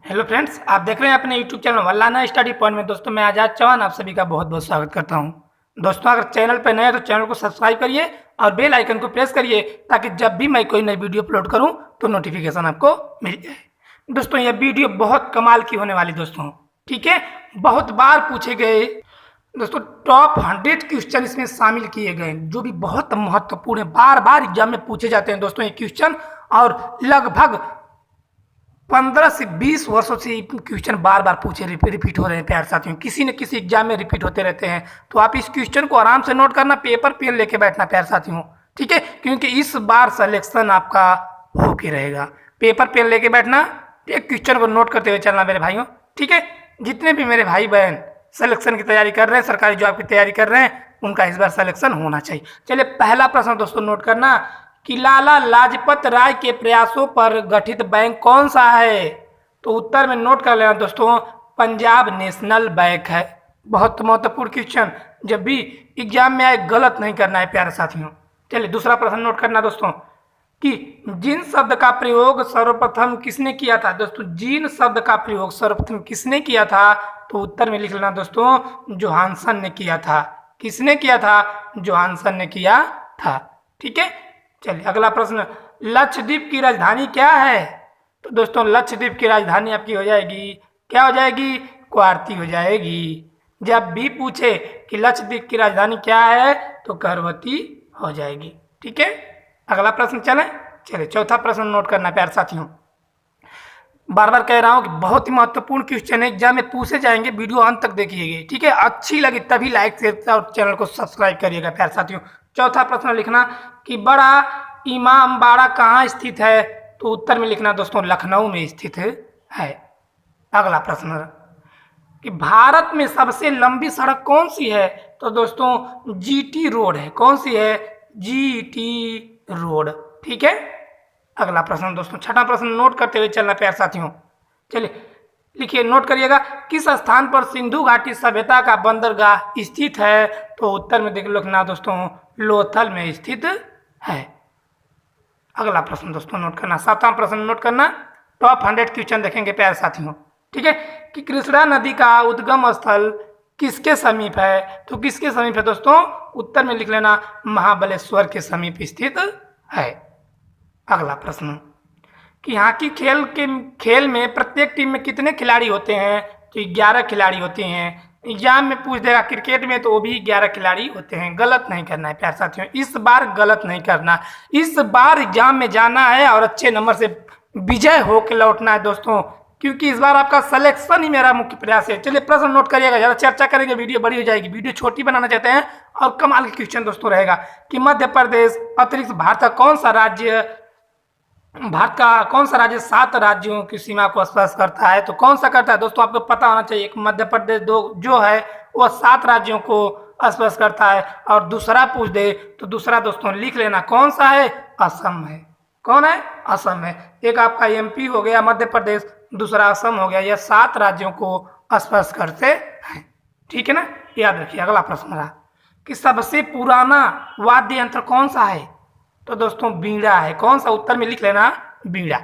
Hello friends, आप देख रहे हैं अपने यूट्यूब चैनल मौलाना स्टडी पॉइंट में। दोस्तों मैं आज़ाद चौहान आप सभी का बहुत बहुत स्वागत करता हूं। दोस्तों अगर चैनल पर नए हैं तो चैनल को सब्सक्राइब करिए और बेल आइकन को प्रेस करिए ताकि जब भी मैं कोई नई वीडियो अपलोड करूं तो नोटिफिकेशन आपको मिल जाए। दोस्तों यह वीडियो बहुत कमाल की होने वाली दोस्तों, ठीक है। बहुत बार पूछे गए दोस्तों टॉप 100 क्वेश्चन इसमें शामिल किए गए जो भी बहुत महत्वपूर्ण है, बार बार एग्जाम में पूछे जाते हैं दोस्तों ये क्वेश्चन। और लगभग 15 से 20 वर्षों से ये क्वेश्चन बार बार पूछे रिपीट हो रहे हैं प्यारे साथियों, किसी न किसी एग्जाम में रिपीट होते रहते हैं। तो आप इस क्वेश्चन को आराम से नोट करना, पेपर पेन लेके बैठना प्यारे साथियों, ठीक है, क्योंकि इस बार सिलेक्शन आपका होके रहेगा। पेपर पेन लेके बैठना, एक क्वेश्चन को नोट करते हुए चलना मेरे भाइयों, ठीक है। जितने भी मेरे भाई बहन सिलेक्शन की तैयारी कर रहे हैं, सरकारी जॉब की तैयारी कर रहे हैं, उनका इस बार सिलेक्शन होना चाहिए। चलिए पहला प्रश्न दोस्तों नोट करना कि लाला लाजपत राय के प्रयासों पर गठित बैंक कौन सा है। तो उत्तर में नोट कर लेना दोस्तों, पंजाब नेशनल बैंक है। बहुत महत्वपूर्ण क्वेश्चन, जब भी एग्जाम में आए गलत नहीं करना है प्यारे साथियों। चलिए दूसरा प्रश्न नोट करना दोस्तों कि जिन शब्द का प्रयोग सर्वप्रथम किसने किया था। दोस्तों जिन शब्द का प्रयोग सर्वप्रथम किसने किया था, तो उत्तर में लिख लेना दोस्तों, जोहानसन ने किया था। किसने किया था? जोहानसन ने किया था, ठीक है। चलिए अगला प्रश्न, लक्षद्वीप की राजधानी क्या है। तो दोस्तों लक्षद्वीप की राजधानी आपकी हो जाएगी, क्या हो जाएगी? क्वार्ती हो जाएगी। जब भी पूछे कि लक्षद्वीप की राजधानी क्या है तो करवती हो जाएगी, ठीक है। अगला प्रश्न चलिए चौथा प्रश्न नोट करना प्यारे साथियों। बार बार कह रहा हूँ कि बहुत ही महत्वपूर्ण क्वेश्चन है, एग्जाम में पूछे जाएंगे, वीडियो अंत तक देखिएगा, ठीक है। अच्छी लगी तभी लाइक शेयर और चैनल को सब्सक्राइब करिएगा प्यारे साथियों। चौथा प्रश्न लिखना कि बड़ा इमाम बाड़ा कहाँ स्थित है। तो उत्तर में लिखना दोस्तों, लखनऊ में स्थित है। अगला प्रश्न कि भारत में सबसे लंबी सड़क कौन सी है। तो दोस्तों जीटी रोड है। कौन सी है? जीटी रोड, ठीक है। अगला प्रश्न दोस्तों, छठा प्रश्न नोट करते हुए चलना प्यारे साथियों। चलिए लिखिए, नोट करिएगा, किस स्थान पर सिंधु घाटी सभ्यता का बंदरगाह स्थित है। तो उत्तर में देख लिखना दोस्तों, लोथल में स्थित है। अगला प्रश्न दोस्तों नोट करना, सातवां प्रश्न नोट करना, टॉप 100 क्वेश्चन देखेंगे प्यारे साथियों, ठीक है। कि कृष्णा नदी का उद्गम स्थल किसके समीप है। तो किसके समीप है दोस्तों? उत्तर में लिख लेना, महाबलेश्वर के समीप स्थित है। अगला प्रश्न कि हॉकी खेल में प्रत्येक टीम में कितने खिलाड़ी होते हैं। तो 11 खिलाड़ी होते हैं। एग्जाम में पूछ देगा क्रिकेट में तो वो भी 11 खिलाड़ी होते हैं। गलत नहीं करना है प्यारे साथियों, इस बार गलत नहीं करना। इस बार एग्जाम में जाना है और अच्छे नंबर से विजय होकर लौटना है दोस्तों, क्योंकि इस बार आपका सिलेक्शन ही मेरा मुख्य प्रयास है। चलिए प्रश्न नोट करिएगा, ज़्यादा चर्चा करेंगे वीडियो बड़ी हो जाएगी। वीडियो छोटी बनाना चाहते हैं और कमाल के क्वेश्चन दोस्तों रहेगा कि मध्य प्रदेश अतिरिक्त भारत का कौन सा राज्य 7 राज्यों की सीमा को स्पर्श करता है। तो कौन सा करता है दोस्तों, आपको पता होना चाहिए। एक मध्य प्रदेश जो है वो 7 राज्यों को स्पर्श करता है। और दूसरा पूछ दे तो दूसरा दोस्तों लिख लेना, कौन सा है? असम है। कौन है? असम है। एक आपका एमपी हो गया मध्य प्रदेश, दूसरा असम हो गया। यह 7 राज्यों को स्पर्श करते हैं, ठीक है ना, याद रखिए। अगला प्रश्न रहा कि सबसे पुराना वाद्य यंत्र कौन सा है। तो दोस्तों बीड़ा है। कौन सा? उत्तर में लिख लेना, बीड़ा।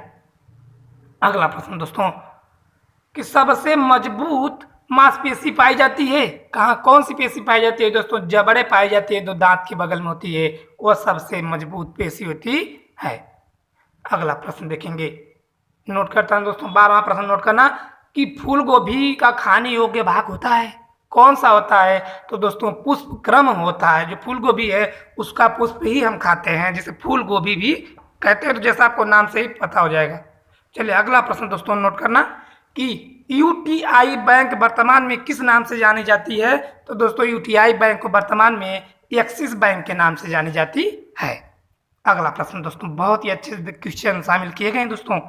अगला प्रश्न दोस्तों कि सबसे मजबूत मांसपेशी पाई जाती है कहाँ, कौन सी पेशी पाई जाती है। दोस्तों जबड़े पाई जाती है, जो दांत के बगल में होती है, वह सबसे मजबूत पेशी होती है। अगला प्रश्न देखेंगे, नोट करता हूं दोस्तों 12वां प्रश्न नोट करना कि फूल गोभी का खाने योग्य भाग होता है, कौन सा होता है। तो दोस्तों पुष्प क्रम होता है। जो फूल गोभी है उसका पुष्प ही हम खाते हैं, जिसे फूल गोभी भी कहते हैं। तो जैसा आपको नाम से ही पता हो जाएगा। चलिए अगला प्रश्न दोस्तों नोट करना कि यूटीआई बैंक वर्तमान में किस नाम से जानी जाती है। तो दोस्तों यूटीआई बैंक को वर्तमान में एक्सिस बैंक के नाम से जानी जाती है। अगला प्रश्न दोस्तों, बहुत ही अच्छे क्वेश्चन शामिल किए गए हैं दोस्तों।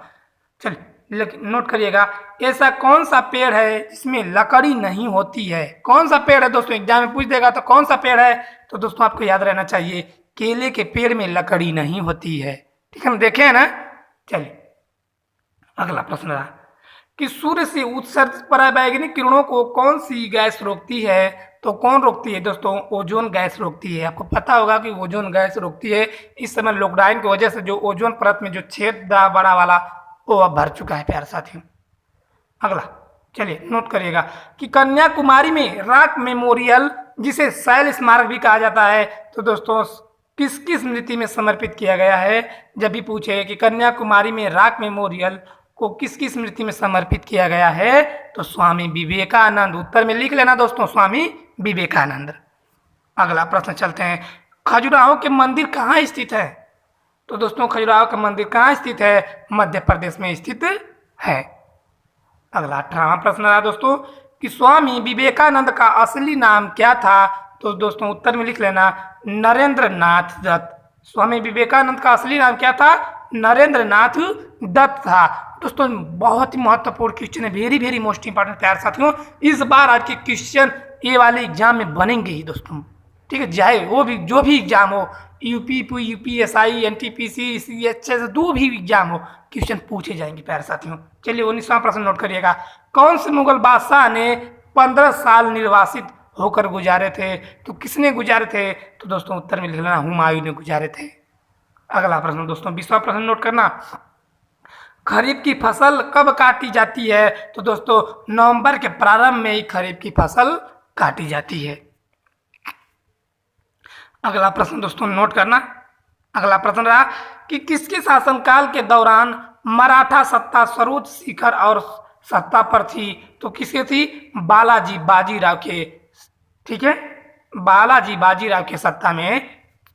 चलिए नोट करिएगा, ऐसा कौन सा पेड़ है जिसमें लकड़ी नहीं होती है। कौन सा पेड़ है दोस्तों, एग्जाम में पूछ देगा तो कौन सा पेड़ है। तो दोस्तों आपको याद रहना चाहिए, केले के पेड़ में लकड़ी नहीं होती है, ठीक है, हम देखे हैं ना। चलिए अगला प्रश्न रहा कि सूर्य से उत्सर्जित पराबैंगनी किरणों को कौन सी गैस रोकती है। तो कौन रोकती है दोस्तों? ओजोन गैस रोकती है। आपको पता होगा कि ओजोन गैस रोकती है। इस समय लॉकडाउन की वजह से जो ओजोन परत में जो छेद बड़ा वाला वो अब भर चुका है प्यारे साथियों। अगला चलिए नोट करिएगा कि कन्याकुमारी में रॉक मेमोरियल, जिसे शैल स्मारक भी कहा जाता है, तो दोस्तों किस किस स्मृति में समर्पित किया गया है। जब भी पूछे कि कन्याकुमारी में रॉक मेमोरियल को किस किस स्मृति में समर्पित किया गया है, तो स्वामी विवेकानंद। उत्तर में लिख लेना दोस्तों, स्वामी विवेकानंद। अगला प्रश्न चलते हैं, खजुराहो के मंदिर कहाँ स्थित है। तो दोस्तों खजुराहो का मंदिर कहाँ स्थित है, मध्य प्रदेश में स्थित है। अगला 18वां प्रश्न रहा दोस्तों कि स्वामी विवेकानंद का असली नाम क्या था। तो दोस्तों उत्तर में लिख लेना, नरेंद्र नाथ दत्त। स्वामी विवेकानंद का असली नाम क्या था, नरेंद्र नाथ दत्त था। दोस्तों बहुत ही महत्वपूर्ण क्वेश्चन है, वेरी वेरी मोस्ट इंपॉर्टेंट प्यारे साथियों। इस बार आपके क्वेश्चन ये वाले एग्जाम में बनेंगे ही दोस्तों, ठीक है, चाहे वो भी जो भी एग्जाम हो, यूपीएसआई, एनटीपीसी, सीएचएस, जो भी एग्जाम हो, क्वेश्चन पूछे जाएंगे प्यारे साथियों। चलिए 19वां प्रश्न नोट करिएगा, कौन से मुगल बादशाह ने 15 साल निर्वासित होकर गुजारे थे। तो किसने गुजारे थे, तो दोस्तों उत्तर में लिख लेना, हुमायूं ने गुजारे थे। अगला प्रश्न दोस्तों 20वां प्रश्न नोट करना, खरीफ की फसल कब काटी जाती है। तो दोस्तों नवंबर के प्रारंभ में ही खरीफ की फसल काटी जाती है। अगला प्रश्न दोस्तों नोट करना, अगला प्रश्न रहा कि किसके शासनकाल के दौरान मराठा सत्ता सर्वोच्च शिखर और सत्ता पर थी। तो किसके थी, बालाजी बाजीराव के, ठीक है, बालाजी बाजीराव के सत्ता में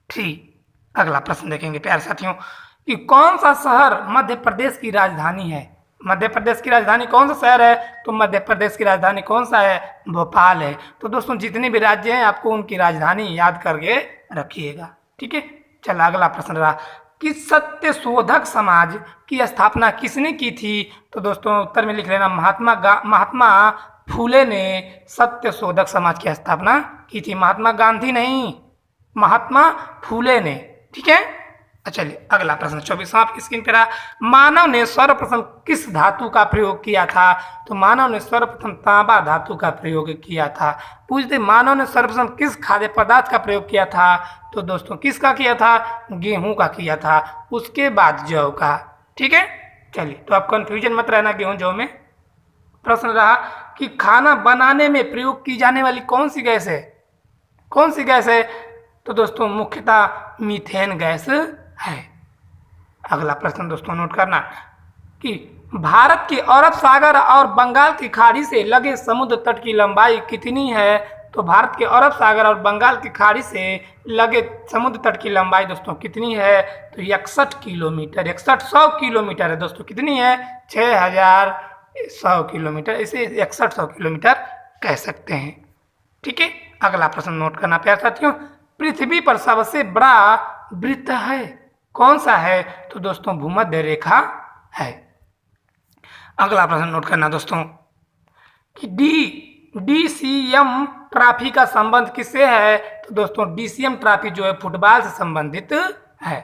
थी। अगला प्रश्न देखेंगे प्यारे साथियों कि कौन सा शहर मध्य प्रदेश की राजधानी है। मध्य प्रदेश की राजधानी कौन सा शहर है, तो मध्य प्रदेश की राजधानी कौन सा है, भोपाल है। तो दोस्तों जितने भी राज्य हैं आपको उनकी राजधानी याद करके रखिएगा, ठीक है। चला अगला प्रश्न रहा कि सत्य शोधक समाज की स्थापना किसने की थी। तो दोस्तों उत्तर में लिख लेना, महात्मा फूले ने सत्य शोधक समाज की स्थापना की थी। महात्मा गांधी नहीं, महात्मा फूले ने, ठीक है। चलिए अगला प्रश्न 24वां आपकी स्क्रीन पर रहा, मानव ने सर्वप्रथम किस धातु का प्रयोग किया था। तो मानव ने सर्वप्रथम तांबा धातु का प्रयोग किया था। पूछते मानव ने सर्वप्रथम किस खाद्य पदार्थ का प्रयोग किया था। तो दोस्तों किसका किया था, गेहूं का किया था, उसके बाद जौ का, ठीक है। चलिए तो आप कंफ्यूजन मत रहना गेहूं जौ में। प्रश्न रहा कि खाना बनाने में प्रयोग की जाने वाली कौन सी गैस है, कौन सी गैस है। तो दोस्तों मुख्यतः मीथेन गैस है। अगला प्रश्न दोस्तों नोट करना कि भारत के अरब सागर और बंगाल की खाड़ी से लगे समुद्र तट की लंबाई कितनी है। तो भारत के अरब सागर और बंगाल की खाड़ी से लगे समुद्र तट की लंबाई दोस्तों कितनी है, तो 61 किलोमीटर, 6100 किलोमीटर है दोस्तों। कितनी है, 6100 किलोमीटर, इसे 6100 किलोमीटर कह सकते हैं, ठीक है। अगला प्रश्न नोट करना प्यारे साथियों, पृथ्वी पर सबसे बड़ा वृत्त है, कौन सा है। तो दोस्तों भूमध्य रेखा है। अगला प्रश्न नोट करना दोस्तों कि डीसीएम ट्रॉफी का संबंध किससे है। तो दोस्तों डीसीएम ट्रॉफी जो है फुटबॉल से संबंधित है।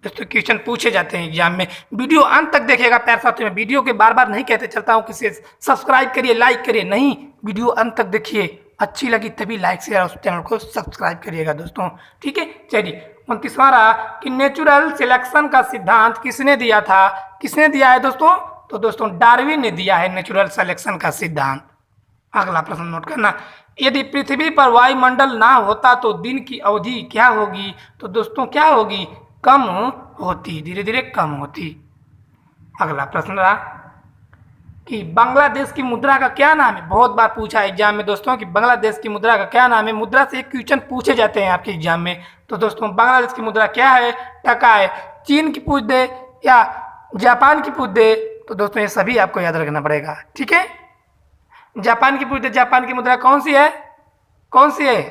दोस्तों क्वेश्चन पूछे जाते हैं एग्जाम में, वीडियो अंत तक देखिएगा प्यारे साथियों। वीडियो के बार बार नहीं कहते चलता हूँ किसी सब्सक्राइब करिए, लाइक करिए, नहीं, वीडियो अंत तक देखिए, अच्छी लगी तभी लाइक शेयर उस चैनल को सब्सक्राइब करिएगा दोस्तों, ठीक है। चलिए 29वां रहा कि नेचुरल सिलेक्शन का सिद्धांत किसने दिया था, किसने दिया है दोस्तों। तो दोस्तों डार्विन ने दिया है नेचुरल सिलेक्शन का सिद्धांत। अगला प्रश्न नोट करना, यदि पृथ्वी पर वायुमंडल ना होता तो दिन की अवधि क्या होगी। तो दोस्तों क्या होगी, कम होती, धीरे धीरे कम होती। अगला प्रश्न रहा कि बांग्लादेश की मुद्रा का क्या नाम है। बहुत बार पूछा है एग्जाम में दोस्तों कि बांग्लादेश की मुद्रा का क्या नाम है। मुद्रा से एक क्वेश्चन पूछे जाते हैं आपके एग्जाम में। तो दोस्तों बांग्लादेश की मुद्रा क्या है, टका है। चीन की पूछ दे या जापान की पूछ दे, तो दोस्तों ये सभी आपको याद रखना पड़ेगा, ठीक है। जापान की पूछ दे, जापान की मुद्रा कौन सी है, कौन सी है।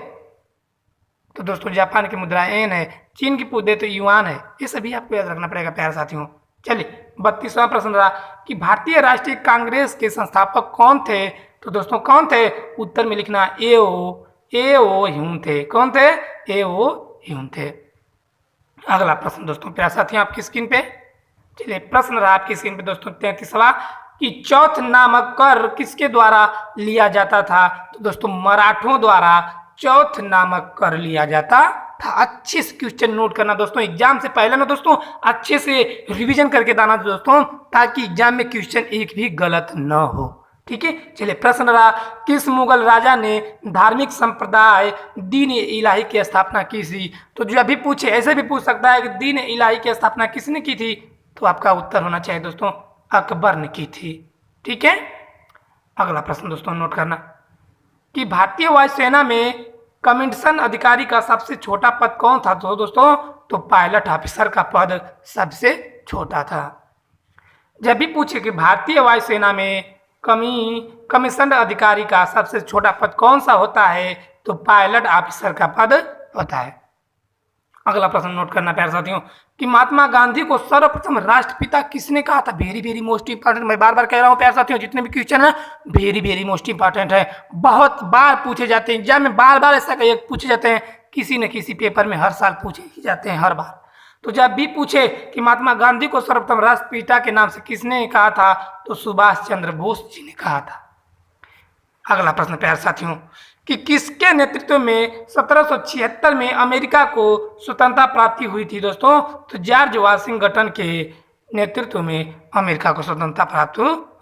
तो दोस्तों जापान की मुद्रा एन है। चीन की पूछ दे तो युआन है। ये सभी आपको याद रखना पड़ेगा प्यारे साथियों। चलिए 32वां प्रश्न रहा कि भारतीय राष्ट्रीय कांग्रेस के संस्थापक कौन थे। तो दोस्तों कौन थे, उत्तर में लिखना ए.ओ. ह्यूम थे। कौन थे, ए.ओ. ह्यूम थे। अगला प्रश्न दोस्तों प्यारे साथियों आपकी स्क्रीन पे, चलिए प्रश्न रहा आपकी स्क्रीन पे दोस्तों 33वां कि चौथ नामक कर किसके द्वारा लिया जाता था। तो दोस्तों मराठों द्वारा चौथ नामक कर लिया जाता था। अच्छे से क्वेश्चन नोट करना दोस्तों, एग्जाम से पहले ना दोस्तों अच्छे से रिवीजन करके दाना दोस्तों, ताकि एग्जाम में क्वेश्चन एक भी गलत न हो, ठीक है। चलिए प्रश्न रहा, किस मुगल राजा ने धार्मिक संप्रदाय दीन इलाही की स्थापना की थी? तो जो अभी पूछे ऐसे भी पूछ सकता है कि दीन इलाही की स्थापना किसने की थी, तो आपका उत्तर होना चाहिए दोस्तों अकबर ने की थी। ठीक है। अगला प्रश्न दोस्तों नोट करना कि भारतीय वायुसेना में कमीशन अधिकारी का सबसे छोटा पद कौन था? तो दोस्तों तो पायलट ऑफिसर का पद सबसे छोटा था। जब भी पूछे कि भारतीय वायुसेना में कमीशन अधिकारी का सबसे छोटा पद कौन सा होता है, तो पायलट ऑफिसर का पद होता है। अगला प्रश्न नोट करना प्यारे साथियों कि महात्मा गांधी को सर्वप्रथम राष्ट्रपिता किसने कहा था? वेरी वेरी मोस्ट इंपॉर्टेंट, मैं बार बार कह रहा हूँ प्यारे साथियों, जितने भी क्वेश्चन है वेरी वेरी मोस्ट इंपॉर्टेंट है, बहुत बार पूछे जाते हैं एग्जाम में, बार बार ऐसा पूछे जाते हैं, किसी न किसी पेपर में हर साल पूछे ही जाते हैं हर बार। तो जब भी पूछे कि महात्मा गांधी को सर्वप्रथम राष्ट्रपिता के नाम से किसने कहा था, तो सुभाष चंद्र बोस जी ने कहा था। अगला प्रश्न प्यारे साथियों कि किसके नेतृत्व में 1776 में अमेरिका को स्वतंत्रता प्राप्ति हुई थी? दोस्तों तो जॉर्ज वाशिंगटन के नेतृत्व में अमेरिका को स्वतंत्रता प्राप्त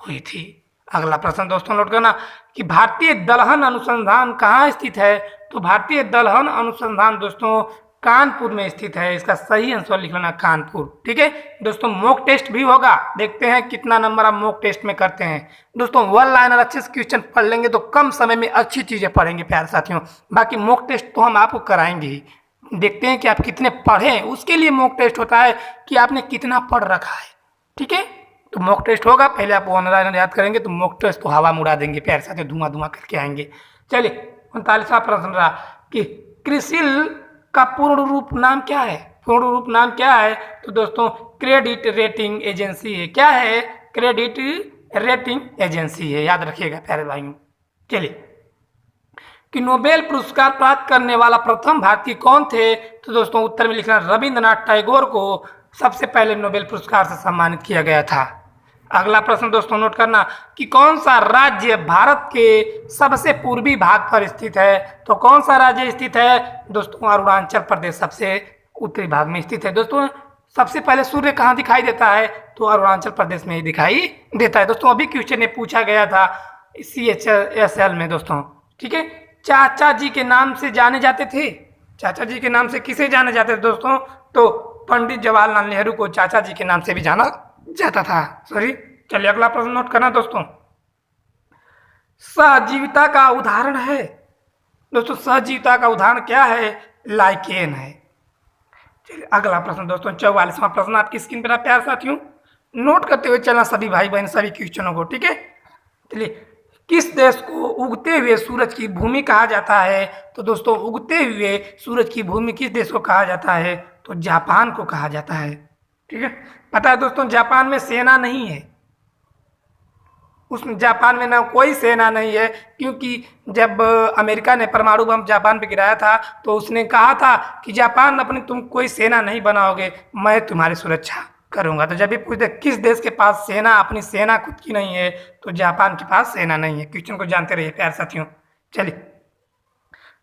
हुई थी। अगला प्रश्न दोस्तों नोट करना कि भारतीय दलहन अनुसंधान कहाँ स्थित है? तो भारतीय दलहन अनुसंधान दोस्तों कानपुर में स्थित है। इसका सही आंसर लिख लेना कानपुर। ठीक है दोस्तों, मॉक टेस्ट भी होगा, देखते हैं कितना नंबर आप मॉक टेस्ट में करते हैं। दोस्तों वन लाइनर अच्छे से क्वेश्चन पढ़ लेंगे तो कम समय में अच्छी चीज़ें पढ़ेंगे प्यारे साथियों। बाकी मॉक टेस्ट तो हम आपको कराएंगे ही, देखते हैं कि आप कितने पढ़े, उसके लिए मॉक टेस्ट होता है कि आपने कितना पढ़ रखा है। ठीक है, तो मॉक टेस्ट होगा, पहले आप वन लाइनर याद करेंगे तो मॉक टेस्ट तो हवा में उड़ा देंगे प्यारे साथियों, धुआं धुआं करके आएंगे। चलिए 39वां प्रश्न रहा कि क्रिसिल का पूर्ण रूप नाम क्या है? पूर्ण रूप नाम क्या है? तो दोस्तों क्रेडिट रेटिंग एजेंसी है। क्या है? क्रेडिट रेटिंग एजेंसी है, याद रखिएगा प्यारे भाइयों। चलिए कि नोबेल पुरस्कार प्राप्त करने वाला प्रथम भारतीय कौन थे? तो दोस्तों उत्तर में लिखना रविंद्रनाथ टैगोर को सबसे पहले नोबेल पुरस्कार से सम्मानित किया गया था। अगला प्रश्न दोस्तों नोट करना कि कौन सा राज्य भारत के सबसे पूर्वी भाग पर स्थित है? तो कौन सा राज्य स्थित है? दोस्तों अरुणाचल प्रदेश सबसे उत्तरी भाग में स्थित है। दोस्तों सबसे पहले सूर्य कहाँ दिखाई देता है? तो अरुणाचल प्रदेश में ही दिखाई देता है। दोस्तों अभी क्वेश्चन में पूछा गया था CHSL में दोस्तों। ठीक है, चाचा जी के नाम से जाने जाते थे। चाचा जी के नाम से किसे जाने जाते थे दोस्तों? तो पंडित जवाहरलाल नेहरू को चाचा जी के नाम से भी जाना जाता था। सॉरी, चलिए अगला प्रश्न नोट करना दोस्तों, सहजीविता का उदाहरण है। दोस्तों सहजीविता का उदाहरण क्या है? लाइकेन है। चलिए अगला प्रश्न दोस्तों 44वां प्रश्न आपकी स्क्रीन पर प्यार साथियों, नोट करते हुए चलना सभी भाई बहन सभी क्वेश्चनों को। ठीक है, चलिए किस देश को उगते हुए सूरज की भूमि कहा जाता है? तो दोस्तों उगते हुए सूरज की भूमि किस देश को कहा जाता है? तो जापान को कहा जाता है। ठीक है, पता है दोस्तों जापान में सेना नहीं है, उसमें जापान में ना कोई सेना नहीं है, क्योंकि जब अमेरिका ने परमाणु बम जापान पे गिराया था तो उसने कहा था कि जापान अपनी तुम कोई सेना नहीं बनाओगे, मैं तुम्हारी सुरक्षा करूंगा। तो जब भी पूछते किस देश के पास सेना, अपनी सेना खुद की नहीं है, तो जापान के पास सेना नहीं है। क्वेश्चन को जानते रहिए प्यारे साथियों। चलिए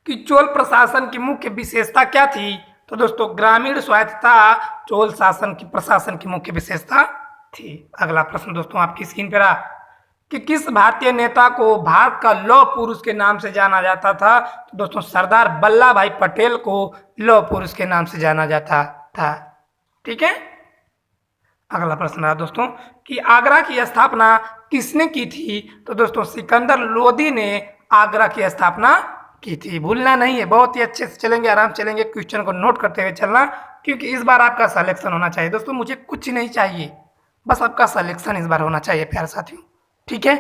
कि चोल प्रशासन की मुख्य विशेषता क्या थी? तो दोस्तों ग्रामीण स्वायत्तता चोल शासन की प्रशासन की मुख्य विशेषता थी। अगला प्रश्न दोस्तों आपकी स्क्रीन पर आ कि किस भारतीय नेता को भारत का लौह पुरुष के नाम से जाना जाता था? तो दोस्तों सरदार वल्लभ भाई पटेल को लौह पुरुष के नाम से जाना जाता था। ठीक है, अगला प्रश्न रहा दोस्तों कि आगरा की स्थापना किसने की थी? तो दोस्तों सिकंदर लोदी ने आगरा की स्थापना की थी। भूलना नहीं है, बहुत ही अच्छे से चलेंगे, आराम चलेंगे, क्वेश्चन को नोट करते हुए चलना, क्योंकि इस बार आपका सिलेक्शन होना चाहिए दोस्तों। मुझे कुछ नहीं चाहिए, बस आपका सिलेक्शन इस बार होना चाहिए प्यारे साथियों। ठीक है,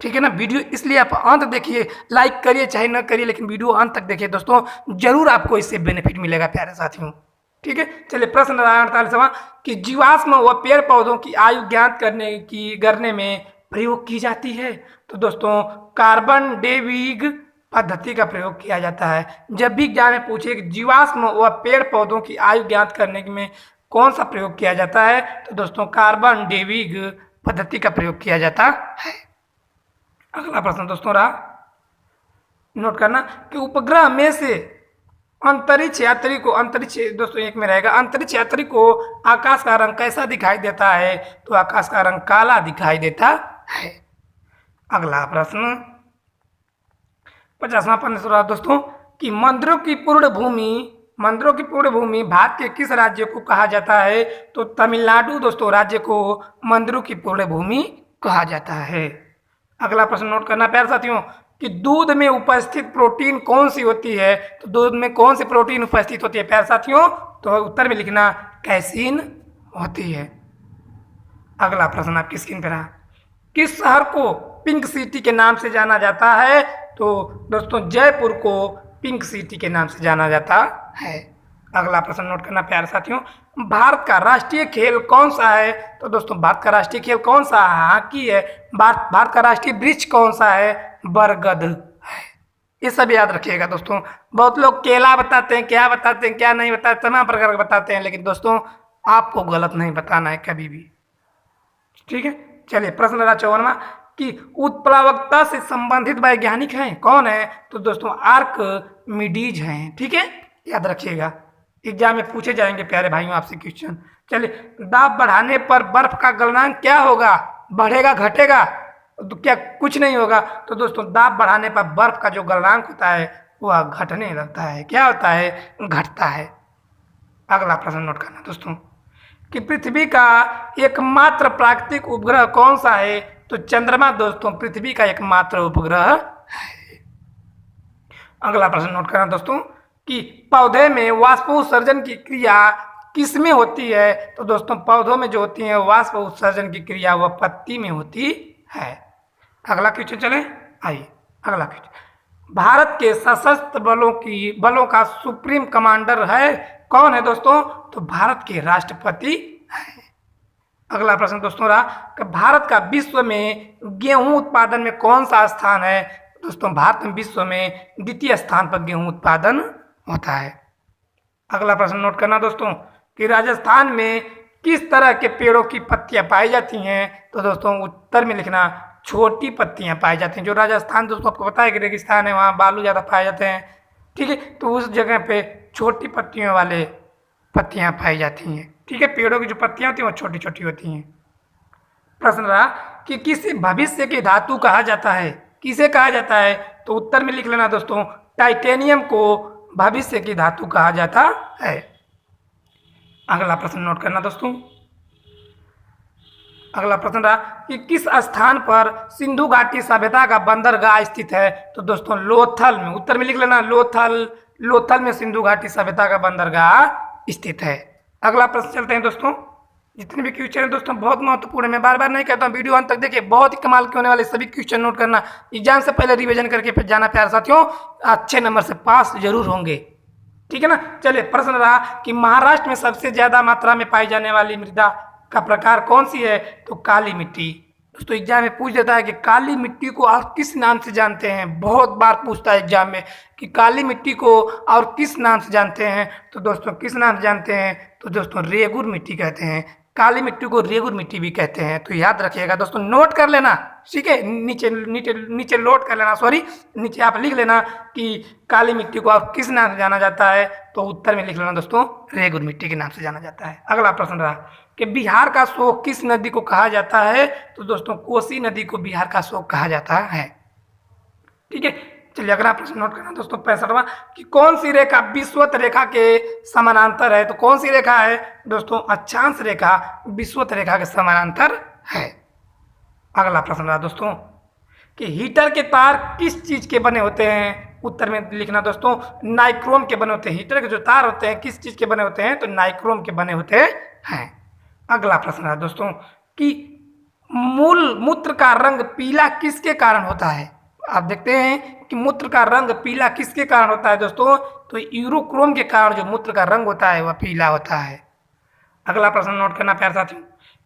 ठीक है ना। वीडियो इसलिए आप अंत देखिए, लाइक करिए चाहे न करिए, लेकिन वीडियो अंत तक देखिए दोस्तों, जरूर आपको इससे बेनिफिट मिलेगा प्यारे साथियों। ठीक है, चलिए प्रश्न 48वां कि जीवाश्म व पेड़ पौधों की आयु ज्ञात करने में प्रयोग की जाती है? तो दोस्तों कार्बन डेविंग पद्धति का प्रयोग किया जाता है। जब भी एग्जाम में पूछे कि जीवाश्म व पेड़ पौधों की आयु ज्ञात करने में कौन सा प्रयोग किया जाता है? तो दोस्तों कार्बन डेविंग पद्धति का प्रयोग किया जाता है। अगला प्रश्न दोस्तों रहा, नोट करना कि उपग्रह में से अंतरिक्ष यात्री को, अंतरिक्ष दोस्तों एक में रहेगा, अंतरिक्ष यात्री को आकाश का रंग कैसा दिखाई देता है? तो आकाश का रंग काला दिखाई देता है। अगला प्रश्न 50वां प्रश्न सुन रहा दोस्तों कि मंदिरों की पूर्ण भूमि भारत के किस राज्य को कहा जाता है? तो तमिलनाडु दोस्तों राज्य को मंदिरों की पूर्ण भूमि कहा जाता है। अगला प्रश्न नोट करना प्यारे साथियों कि दूध में उपस्थित प्रोटीन कौन सी होती है? तो दूध में कौन सी प्रोटीन उपस्थित होती है प्यारे साथियों? तो उत्तर में लिखना कैसीन होती है। अगला प्रश्न आपकी स्क्रीन पर रहा, किस शहर को पिंक सिटी के नाम से जाना जाता है? तो दोस्तों जयपुर को पिंक सिटी के नाम से जाना जाता है। अगला प्रश्न नोट करना प्यारे साथियों, भारत का राष्ट्रीय खेल कौन सा है? तो दोस्तों भारत का राष्ट्रीय खेल कौन सा है? हॉकी है। भारत का राष्ट्रीय वृक्ष कौन सा है? बरगद है। ये सब याद रखिएगा दोस्तों। बहुत लोग केला बताते हैं, क्या बताते हैं, क्या नहीं बताते, तमाम प्रकार के बताते हैं, लेकिन दोस्तों आपको गलत नहीं बताना है कभी भी। ठीक है, चलिए प्रश्न रहा 54वां कि उत्प्लावकता से संबंधित वैज्ञानिक हैं, कौन है? तो दोस्तों आर्किमिडीज हैं। ठीक है, याद रखिएगा, एग्जाम में पूछे जाएंगे प्यारे भाइयों आपसे क्वेश्चन। चलिए, दाब बढ़ाने पर बर्फ का गलनांक क्या होगा? बढ़ेगा घटेगा? तो क्या कुछ नहीं होगा। तो दोस्तों दाब बढ़ाने पर बर्फ का जो गलनांक होता है वह घटने लगता है। क्या होता है? घटता है। अगला प्रश्न नोट करना दोस्तों कि पृथ्वी का एकमात्र प्राकृतिक उपग्रह कौन सा है? तो चंद्रमा दोस्तों पृथ्वी का एकमात्र उपग्रह है। अगला प्रश्न नोट करना दोस्तों कि पौधे में वाष्पोत्सर्जन की क्रिया किसमें होती है? तो दोस्तों पौधों में जो होती है वाष्प उत्सर्जन की क्रिया वह पत्ती में होती है। अगला क्वेश्चन चले, आइए अगला क्वेश्चन, भारत के सशस्त्र बलों का सुप्रीम कमांडर है, कौन है दोस्तों? तो भारत के राष्ट्रपति हैं। अगला प्रश्न दोस्तों रहा कि भारत का विश्व में गेहूं उत्पादन में कौन सा स्थान है? दोस्तों भारत में विश्व में द्वितीय स्थान पर गेहूं उत्पादन होता है। अगला प्रश्न नोट करना दोस्तों कि राजस्थान में किस तरह के पेड़ों की पत्तियां पाई जाती हैं? तो दोस्तों उत्तर में लिखना छोटी पत्तियां पाई जाती हैं। जो राजस्थान दोस्तों आपको पता है कि रेगिस्तान है, वहाँ बालू ज़्यादा पाए जाते हैं। ठीक है, तो उस जगह पे छोटी पत्तियों वाले पत्तियां पाई जाती हैं। ठीक है, पेड़ों की जो पत्तियां होती हैं वो छोटी छोटी होती हैं। प्रश्न रहा कि किसे भविष्य की धातु कहा जाता है? किसे कहा जाता है? तो उत्तर में लिख लेना दोस्तों टाइटेनियम को भविष्य की धातु कहा जाता है। अगला प्रश्न नोट करना दोस्तों, अगला प्रश्न रहा कि किस स्थान पर सिंधु घाटी सभ्यता का बंदरगाह स्थित है? तो दोस्तों लोथल में, उत्तर में लिख लेना लोथल में सिंधु घाटी सभ्यता का बंदरगाह स्थित है। अगला प्रश्न चलते हैं दोस्तों, जितने भी क्वेश्चन है दोस्तों बहुत महत्वपूर्ण है, मैं बार बार नहीं कहता हूँ, वीडियो अंत तक देखिए, बहुत ही कमाल के होने वाले सभी क्वेश्चन नोट करना, एग्जाम से पहले रिवीजन करके फिर जाना प्यारे साथियों, अच्छे नंबर से पास जरूर होंगे। ठीक है ना। चलिए प्रश्न रहा कि महाराष्ट्र में सबसे ज्यादा मात्रा में पाई जाने वाली मृदा का प्रकार कौन सी है? तो काली मिट्टी। दोस्तों एग्जाम में पूछ देता है कि काली मिट्टी को आप किस नाम से जानते हैं, बहुत बार पूछता है एग्जाम में कि काली मिट्टी को और किस नाम से जानते हैं? तो दोस्तों किस नाम से जानते हैं? तो दोस्तों रेगुर मिट्टी कहते हैं। काली मिट्टी को रेगुर मिट्टी भी कहते हैं, तो याद रखिएगा दोस्तों, नोट कर लेना। ठीक है, नीचे नीचे नीचे नोट कर लेना, सॉरी नीचे आप लिख लेना कि काली मिट्टी को आप किस नाम से जाना जाता है? तो उत्तर में लिख लेना दोस्तों रेगुर मिट्टी के नाम से जाना जाता है। अगला प्रश्न रहा कि बिहार का शोक किस नदी को कहा जाता है? तो दोस्तों कोसी नदी को बिहार का शोक कहा जाता है। ठीक है, चलिए अगला प्रश्न नोट करना दोस्तों 65वां कि कौन सी रेखा विषुवत रेखा के समानांतर है? तो कौन सी रेखा है? दोस्तों अक्षांश रेखा विषुवत रेखा के समानांतर है। अगला प्रश्न रहा दोस्तों कि हीटर के तार किस चीज के बने होते हैं? उत्तर में लिखना दोस्तों नाइक्रोम के बने होते हैं। हीटर के जो तार होते हैं किस चीज के बने होते हैं? तो नाइक्रोम के बने होते हैं। अगला प्रश्न रहा दोस्तों कि मूत्र का रंग पीला किसके कारण होता है? आप देखते हैं कि मूत्र का रंग पीला किसके कारण होता है दोस्तों? तो यूरोक्रोम के कारण जो मूत्र का रंग होता है वह पीला होता है। अगला प्रश्न नोट करना प्यारे साथियों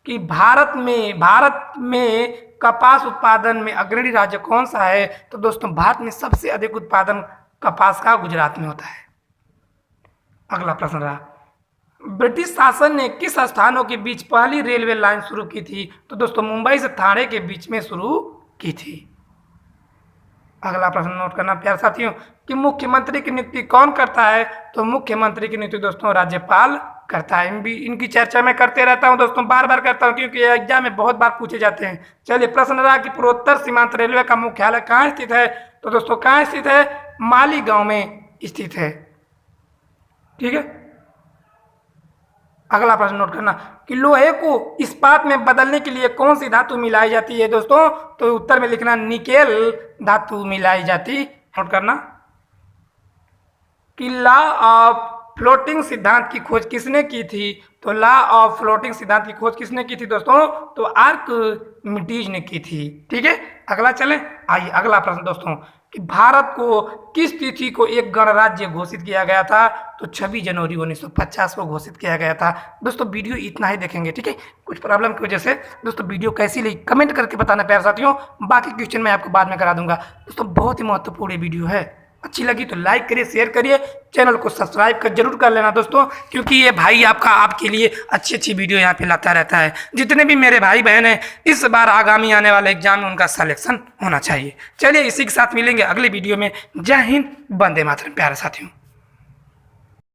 कि भारत में कपास उत्पादन में अग्रणी राज्य कौन सा है? तो दोस्तों भारत में सबसे अधिक उत्पादन कपास का गुजरात में होता है। अगला प्रश्न रहा ब्रिटिश शासन ने किस स्थानों के बीच पहली रेलवे लाइन शुरू की थी? तो दोस्तों मुंबई से थाने के बीच में शुरू की थी। अगला प्रश्न नोट करना प्यारे साथियों कि मुख्यमंत्री की नियुक्ति कौन करता है? तो मुख्यमंत्री की नियुक्ति दोस्तों राज्यपाल करता है। इनकी चर्चा मैं करते रहता हूं दोस्तों, बार बार करता हूं, क्योंकि ये एग्जाम में बहुत बार पूछे जाते हैं। चलिए, प्रश्न रहा कि पूर्वोत्तर सीमांत रेलवे का मुख्यालय कहाँ स्थित है, तो दोस्तों कहाँ स्थित है, मालीगांव में स्थित है। ठीक है, अगला प्रश्न नोट करना कि लोहे को इस्पात में बदलने के लिए कौन सी धातु मिलाई जाती है दोस्तों, तो उत्तर में लिखना निकेल धातु मिलाई जाती। नोट करना कि लॉ ऑफ फ्लोटिंग सिद्धांत की खोज किसने की थी, तो लॉ ऑफ फ्लोटिंग सिद्धांत की खोज किसने की थी दोस्तों, तो आर्किमिडीज ने की थी। ठीक है, अगला चलें। आइए अगला प्रश्न दोस्तों कि भारत को किस तिथि को एक गणराज्य घोषित किया गया था, तो 26 जनवरी 1950 को घोषित किया गया था। दोस्तों वीडियो इतना ही देखेंगे, ठीक है, कुछ प्रॉब्लम की वजह से दोस्तों वीडियो कैसी लगी कमेंट करके बताना प्यारे साथियों, बाकी क्वेश्चन मैं आपको बाद में करा दूंगा। दोस्तों बहुत ही महत्वपूर्ण वीडियो है, अच्छी लगी तो लाइक करिए, शेयर करिए, चैनल को सब्सक्राइब जरूर कर लेना दोस्तों, क्योंकि ये भाई आपके लिए अच्छी अच्छी वीडियो यहाँ पे लाता रहता है। जितने भी मेरे भाई बहन हैं, इस बार आगामी आने वाले एग्जाम में उनका सिलेक्शन होना चाहिए। चलिए इसी के साथ मिलेंगे अगले वीडियो में। जय हिंद, वंदे मातरम प्यारे साथियों।